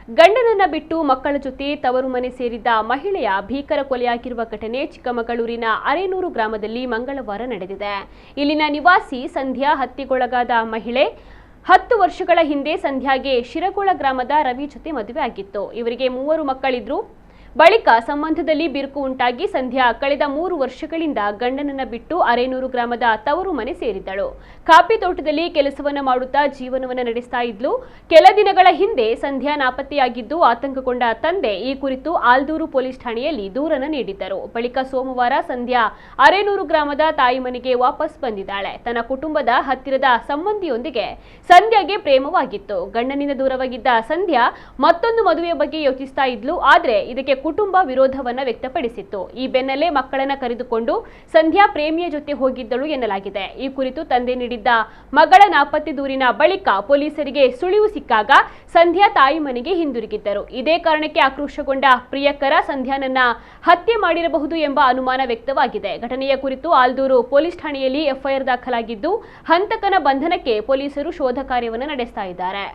ಗಂಡನನ್ನ ಬಿಟ್ಟು ಮಕ್ಕಳ ಜೊತೆ ತವರು ಮನೆ ಸೇರಿದ್ದ ಮಹಿಳೆಯ ಭೀಕರ ಕೊಲೆಯಾಗಿರುವ ಘಟನೆ ಚಿಕ್ಕಮಗಳೂರಿನ ಅರೇನೂರು ಗ್ರಾಮದಲ್ಲಿ ಮಂಗಳವಾರ ನಡೆದಿದೆ. ಇಲ್ಲಿನ ನಿವಾಸಿ ಸಂಧ್ಯಾ ಹತ್ಯೆಗೊಳಗಾದ ಮಹಿಳೆ 10 ವರ್ಷಗಳ ಹಿಂದೆ ಸಂಧ್ಯಾಗೆ ಶಿರಗೋಳ ಗ್ರಾಮದ ರವಿ ಜೊತೆ ಮದುವೆ ಆಗಿತ್ತು. ಇವರಿಗೆ 3 ಮಕ್ಕಳಿದ್ರು. ಬಳಿಕ ಸಂಬಂಧದಲ್ಲಿ ಬಿರುಕು ಉಂಟಾಗಿ ಸಂಧ್ಯಾ ಕಳೆದ 3 ವರ್ಷಗಳಿಂದ ಗಂಡನನ್ನ ಬಿಟ್ಟು ಅರೇನೂರು ಗ್ರಾಮದ ತವರು ಮನೆ ಸೇರಿದ್ದಳು. ಕಾಫಿ ತೋಟದಲ್ಲಿ ಕೆಲಸವನ್ನ ಮಾಡುತ್ತಾ ಜೀವನವನ್ನ ನಡೆಸ್ತಾ ಇದ್ಲು. ಕೆಲ ದಿನಗಳ ಹಿಂದೆ ಸಂಧ್ಯಾ ನಾಪತ್ತೆಯಾಗಿದ್ದು ಆತಂಕಗೊಂಡ ತಂದೆ ಈ ಕುರಿತು ಆಲ್ದೂರು ಪೊಲೀಸ್ ಠಾಣೆಯಲ್ಲಿ ದೂರನ್ನ ನೀಡಿದ್ದರು. ಬಳಿಕ ಸೋಮವಾರ ಸಂಧ್ಯಾ ಅರೇನೂರು ಗ್ರಾಮದ ತಾಯಿ ಮನೆಗೆ ವಾಪಸ್ ಬಂದಿದ್ದಾಳೆ. ತನ್ನ ಕುಟುಂಬದ ಹತ್ತಿರದ ಸಂಬಂಧಿಯೊಂದಿಗೆ ಸಂಧ್ಯಾಗೆ ಪ್ರೇಮವಾಗಿತ್ತು. ಗಂಡನಿಂದ ದೂರವಾಗಿದ್ದ ಸಂಧ್ಯಾ ಮತ್ತೊಂದು ಮದುವೆಯ ಬಗ್ಗೆ ಯೋಚಿಸ್ತಾ ಇದ್ಲು. ಆದ್ರೆ ಇದಕ್ಕೆ ಕುಟುಂಬ ವಿರೋಧವನ್ನ ವ್ಯಕ್ತಪಡಿಸಿತ್ತು. ಈ ಬೆನ್ನಲ್ಲೇ ಮಕ್ಕಳನ್ನ ಕರೆದುಕೊಂಡು ಸಂಧ್ಯಾ ಪ್ರೇಮಿಯ ಜೊತೆ ಹೋಗಿದ್ದಳು ಎನ್ನಲಾಗಿದೆ. ಈ ಕುರಿತು ತಂದೆ ನೀಡಿದ್ದ ಮಗಳ ನಾಪತ್ತೆ ದೂರಿನ ಬಳಿಕ ಪೊಲೀಸರಿಗೆ ಸುಳಿವು ಸಿಕ್ಕಾಗ ಸಂಧ್ಯಾ ತಾಯಿ ಮನೆಗೆ ಹಿಂದಿರುಗಿದ್ದರು. ಇದೇ ಕಾರಣಕ್ಕೆ ಆಕ್ರೋಶಗೊಂಡ ಪ್ರಿಯಕರ ಸಂಧ್ಯಾನನ್ನ ಹತ್ಯೆ ಮಾಡಿರಬಹುದು ಎಂಬ ಅನುಮಾನ ವ್ಯಕ್ತವಾಗಿದೆ. ಘಟನೆಯ ಕುರಿತು ಆಲ್ದೂರು ಪೊಲೀಸ್ ಠಾಣೆಯಲ್ಲಿ ಎಫ್ಐಆರ್ ದಾಖಲಾಗಿದ್ದು ಹಂತಕನ ಬಂಧನಕ್ಕೆ ಪೊಲೀಸರು ಶೋಧ ಕಾರ್ಯವನ್ನು ನಡೆಸ್ತಾ ಇದ್ದಾರೆ.